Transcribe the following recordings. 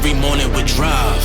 every morning with drive.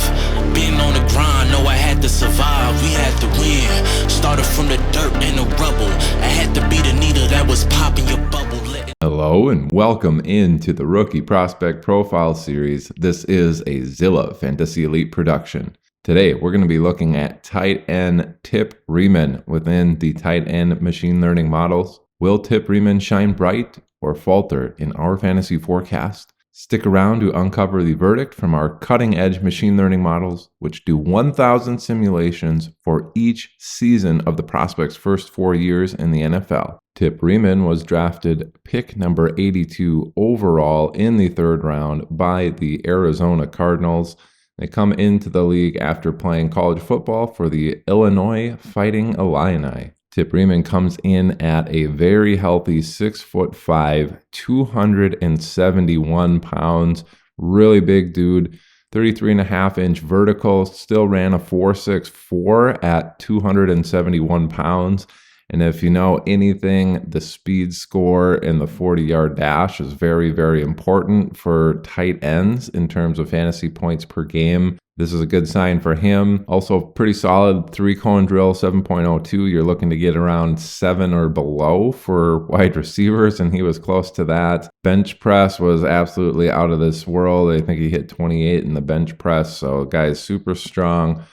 Being on the grind, know I had to survive. We had to win. Started from the dirt and the rubble. I had to be the needle that was popping your bubble. Hello and welcome into the Rookie Prospect Profile Series. This is a Zilla Fantasy Elite production. Today, we're going to be looking at tight end Tip Reiman within the tight end machine learning models. Will Tip Reiman shine bright or falter in our fantasy forecast? Stick around to uncover the verdict from our cutting-edge machine learning models, which do 1,000 simulations for each season of the prospect's first 4 years in the NFL. Tip Reiman was drafted pick number 82 overall in the third round by the Arizona Cardinals. They come into the league after playing college football for the Illinois Fighting Illini. Tip Reiman comes in at a very healthy 6'5", 271 pounds, really big dude, 33.5-inch vertical, still ran a 4.64 at 271 pounds. And if you know anything, the speed score in the 40-yard dash is very, very important for tight ends in terms of fantasy points per game. This is a good sign for him. Also, pretty solid 3-cone drill, 7.02. You're looking to get around 7 or below for wide receivers, and he was close to that. Bench press was absolutely out of this world. I think he hit 28 in the bench press, so guy is super strong.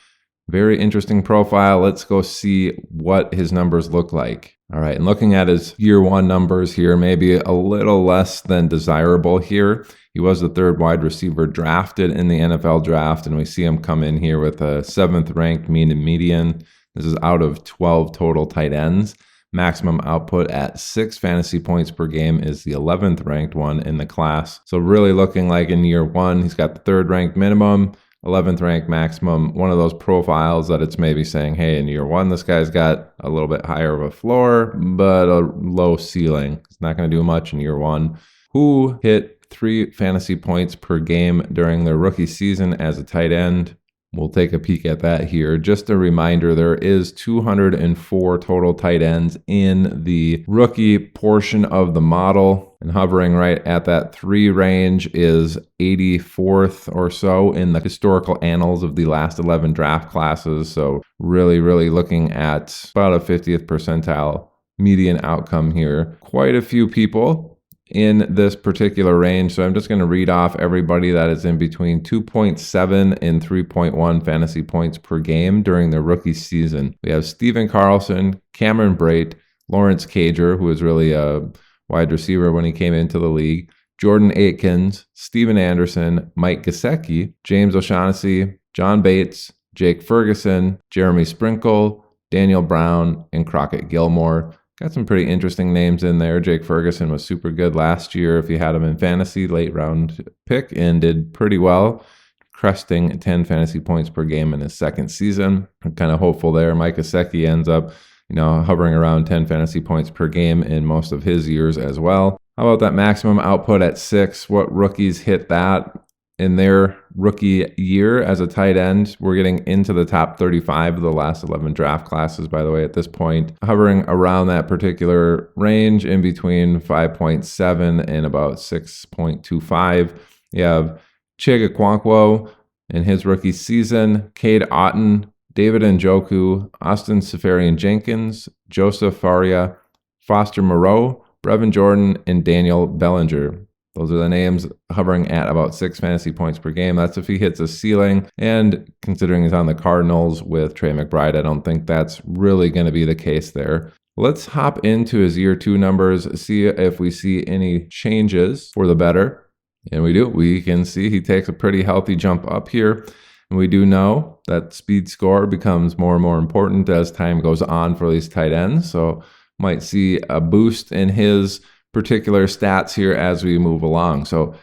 Very interesting profile. Let's go see what his numbers look like. All right, and looking at his year one numbers here, maybe a little less than desirable here. He was the third wide receiver drafted in the NFL draft, and we see him come in here with a 7th ranked mean and median. This is out of 12 total tight ends. Maximum output at 6 fantasy points per game is the 11th ranked one in the class. So really looking like in year one, he's got the 3rd ranked minimum, 11th ranked maximum, one of those profiles that it's maybe saying, hey, in year one, this guy's got a little bit higher of a floor, but a low ceiling. It's not going to do much in year one. Who hit 3 fantasy points per game during their rookie season as a tight end? We'll take a peek at that here. Just a reminder, there is 204 total tight ends in the rookie portion of the model, and hovering right at that 3 range is 84th or so in the historical annals of the last 11 draft classes. So really looking at about a 50th percentile median outcome here. Quite a few people in this particular range. So I'm just going to read off everybody that is in between 2.7 and 3.1 fantasy points per game during their rookie season. We have Steven Carlson, Cameron Brate, Lawrence Cager, who was really a wide receiver when he came into the league, Jordan Aikens, Steven Anderson, Mike Gesicki, James O'Shaughnessy, John Bates, Jake Ferguson, Jeremy Sprinkle, Daniel Brown, and Crockett Gilmore. Got some pretty interesting names in there. Jake Ferguson was super good last year if you had him in fantasy, late round pick, and did pretty well, cresting 10 fantasy points per game in his second season. I'm kind of hopeful there. Mike Gesicki ends up, hovering around 10 fantasy points per game in most of his years as well. How about that maximum output at 6? What rookies hit that in their rookie year as a tight end? We're getting into the top 35 of the last 11 draft classes, by the way, at this point. Hovering around that particular range in between 5.7 and about 6.25. You have Chig Okonkwo in his rookie season, Cade Otton, David Njoku, Austin Seferian-Jenkins, Joseph Faria, Foster Moreau, Brevin Jordan, and Daniel Bellinger. Those are the names hovering at about 6 fantasy points per game. That's if he hits a ceiling. And considering he's on the Cardinals with Trey McBride, I don't think that's really going to be the case there. Let's hop into his year 2 numbers, see if we see any changes for the better. And we do. We can see he takes a pretty healthy jump up here. And we do know that speed score becomes more and more important as time goes on for these tight ends. So might see a boost in his particular stats here as we move along. So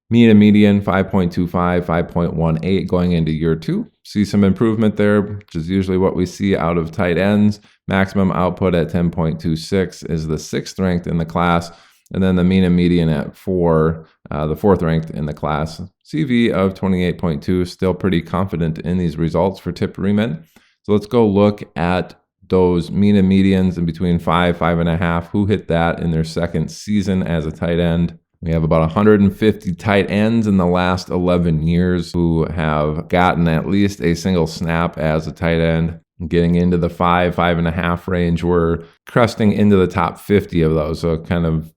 mean and median 5.25, 5.18 going into year 2. See some improvement there, which is usually what we see out of tight ends. Maximum output at 10.26 is the 6th ranked in the class. And then the mean and median at 4, the 4th ranked in the class. CV of 28.2, still pretty confident in these results for Tip Reiman. So let's go look at those mean and medians in between 5, 5.5. Who hit that in their second season as a tight end? We have about 150 tight ends in the last 11 years who have gotten at least a single snap as a tight end. Getting into the 5.5 range, we're cresting into the top 50 of those. So kind of,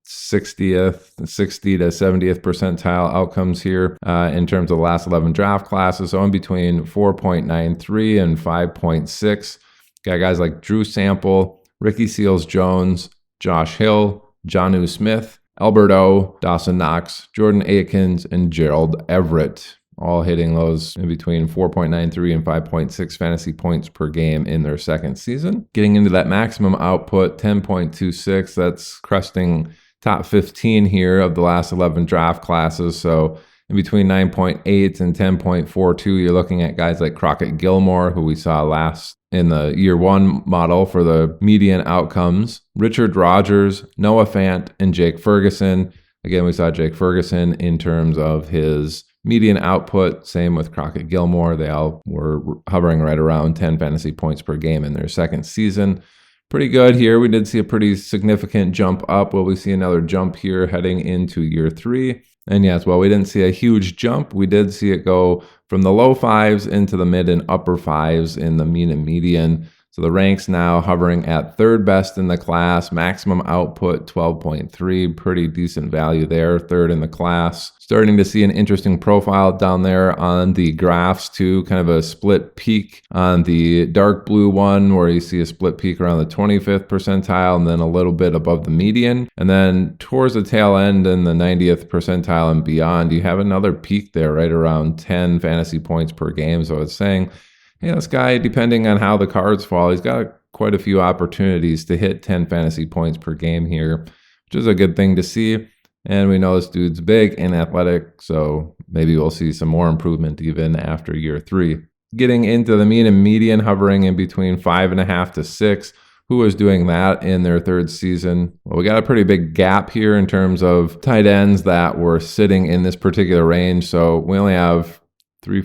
60 to 70th percentile outcomes here in terms of the last 11 draft classes. So in between 4.93 and 5.6. Got guys like Drew Sample, Ricky Seals-Jones, Josh Hill, Jonnu Smith, Alberto, Dawson Knox, Jordan Akins, and Gerald Everett, all hitting those in between 4.93 and 5.6 fantasy points per game in their second season. Getting into that maximum output, 10.26, that's cresting top 15 here of the last 11 draft classes. So in between 9.8 and 10.42, you're looking at guys like Crockett Gilmore, who we saw last in the year one model for the median outcomes, Richard Rogers, Noah Fant, and Jake Ferguson. Again, we saw Jake Ferguson in terms of his median output. Same with Crockett Gilmore. They all were hovering right around 10 fantasy points per game in their second season. Pretty good here. We did see a pretty significant jump up. Will we see another jump here heading into year 3? And yes, while we didn't see a huge jump, we did see it go from the low 5s into the mid and upper 5s in the mean and median. So the ranks now hovering at third best in the class, maximum output 12.3, pretty decent value there, third in the class. Starting to see an interesting profile down there on the graphs too, kind of a split peak on the dark blue one where you see a split peak around the 25th percentile and then a little bit above the median. And then towards the tail end in the 90th percentile and beyond, you have another peak there right around 10 fantasy points per game. So it's saying, hey, this guy, depending on how the cards fall, he's got quite a few opportunities to hit 10 fantasy points per game here, which is a good thing to see. And we know this dude's big and athletic, so maybe we'll see some more improvement even after year 3. Getting into the mean and median, hovering in between 5.5 to 6. Who was doing that in their third season? Well, we got a pretty big gap here in terms of tight ends that were sitting in this particular range. So we only have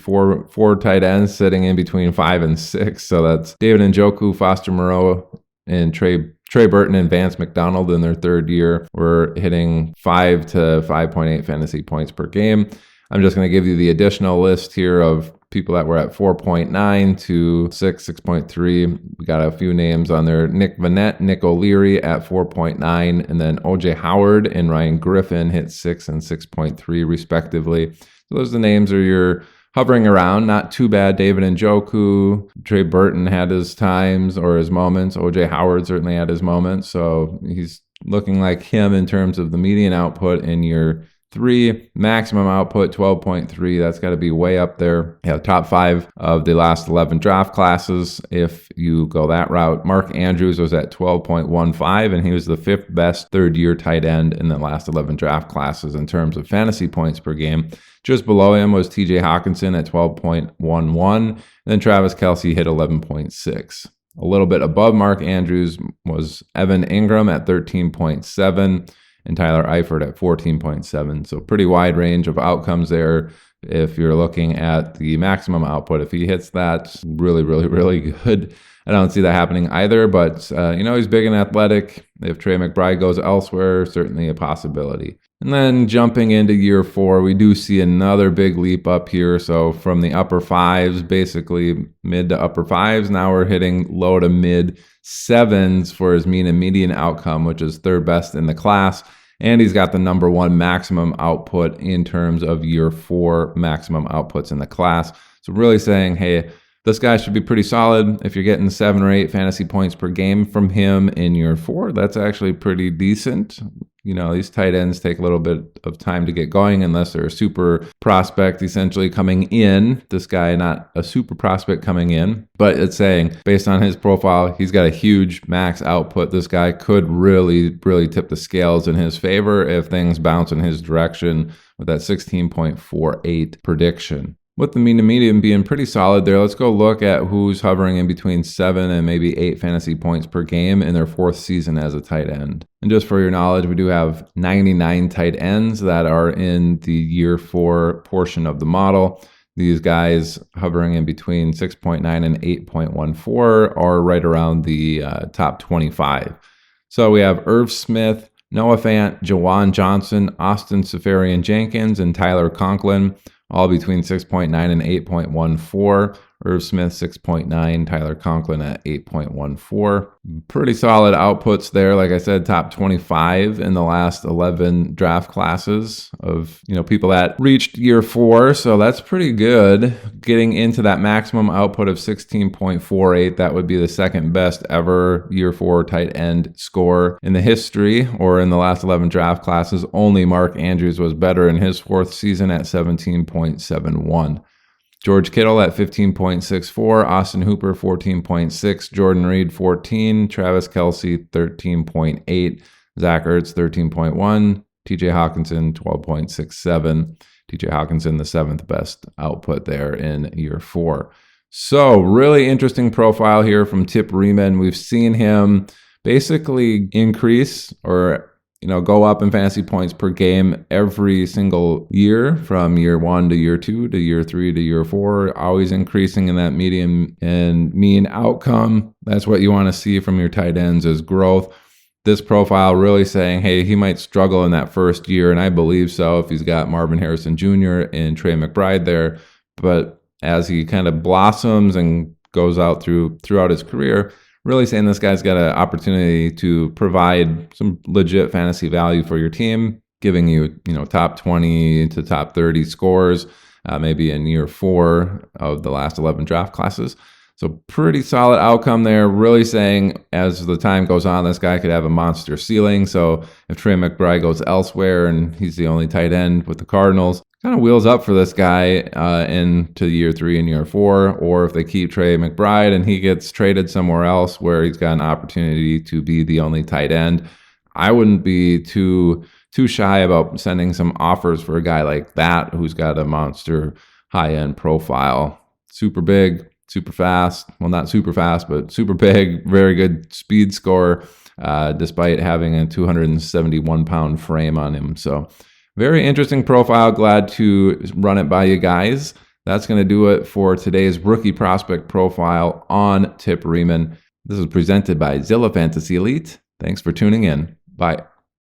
four tight ends sitting in between 5 and 6. So that's David Njoku, Foster Moreau, and Trey Burton and Vance McDonald in their third year. We're hitting 5 to 5.8 fantasy points per game. I'm just going to give you the additional list here of people that were at 4.9 to 6.3. We got a few names on there. Nick Vanette, Nick O'Leary at 4.9, and then OJ Howard and Ryan Griffin hit 6 and 6.3 respectively. So those are the names are your hovering around, not too bad. David Njoku, Trey Burton had his times or his moments. OJ Howard certainly had his moments. So he's looking like him in terms of the median output in year 3. Maximum output 12.3. That's got to be way up there. Yeah, top 5 of the last 11 draft classes if you go that route. Mark Andrews was at 12.15, and he was the 5th best third-year tight end in the last 11 draft classes in terms of fantasy points per game. Just below him was TJ Hawkinson at 12.11, and then Travis Kelce hit 11.6. A little bit above Mark Andrews was Evan Ingram at 13.7, and Tyler Eifert at 14.7. So pretty wide range of outcomes there. If you're looking at the maximum output, if he hits that, really, really, really good. I don't see that happening either, but he's big and athletic. If Trey McBride goes elsewhere, certainly a possibility. And then jumping into year 4, we do see another big leap up here. So from the upper 5s, basically mid to upper 5s, now we're hitting low to mid 7s for his mean and median outcome, which is third best in the class. And he's got the number 1 maximum output in terms of year 4 maximum outputs in the class. So really saying, hey, this guy should be pretty solid. If you're getting 7 or 8 fantasy points per game from him in year 4, that's actually pretty decent. These tight ends take a little bit of time to get going unless they're a super prospect essentially coming in. This guy, not a super prospect coming in, but it's saying based on his profile, he's got a huge max output. This guy could really, really tip the scales in his favor if things bounce in his direction with that 16.48 prediction. With the mean and median being pretty solid there, let's go look at who's hovering in between 7 and maybe 8 fantasy points per game in their 4th season as a tight end. And just for your knowledge, we do have 99 tight ends that are in the year 4 portion of the model. These guys hovering in between 6.9 and 8.14 are right around the top 25. So we have Irv Smith, Noah Fant, Jawan Johnson, Austin Safarian-Jenkins, and Tyler Conklin, all between 6.9 and 8.14. Irv Smith, 6.9. Tyler Conklin at 8.14. Pretty solid outputs there. Like I said, top 25 in the last 11 draft classes of, people that reached year 4. So that's pretty good. Getting into that maximum output of 16.48, that would be the second best ever year 4 tight end score in the history, or in the last 11 draft classes. Only Mark Andrews was better in his 4th season at 17.71. George Kittle at 15.64, Austin Hooper 14.6, Jordan Reed 14, Travis Kelce 13.8, Zach Ertz 13.1, TJ Hawkinson 12.67. TJ Hawkinson, the 7th best output there in year 4. So really interesting profile here from Tip Reiman. We've seen him basically increase or go up in fantasy points per game every single year, from year 1 to year 2 to year 3 to year 4, always increasing in that median and mean outcome. That's what you want to see from your tight ends, is growth. This profile really saying, hey, he might struggle in that first year, and I believe so if he's got Marvin Harrison Jr. and Trey McBride there. But as he kind of blossoms and goes out throughout his career, really saying this guy's got an opportunity to provide some legit fantasy value for your team, giving you, top 20 to top 30 scores, maybe in year 4 of the last 11 draft classes. So pretty solid outcome there. Really saying as the time goes on, this guy could have a monster ceiling. So if Trey McBride goes elsewhere and he's the only tight end with the Cardinals, kind of wheels up for this guy into year 3 and year 4. Or if they keep Trey McBride and he gets traded somewhere else where he's got an opportunity to be the only tight end, I wouldn't be too shy about sending some offers for a guy like that who's got a monster high-end profile. Super big, super fast. Well, not super fast, but super big, very good speed score, despite having a 271-pound frame on him. So very interesting profile. Glad to run it by you guys. That's going to do it for today's rookie prospect profile on Tip Reiman. This is presented by Zilla Fantasy Elite. Thanks for tuning in. Bye.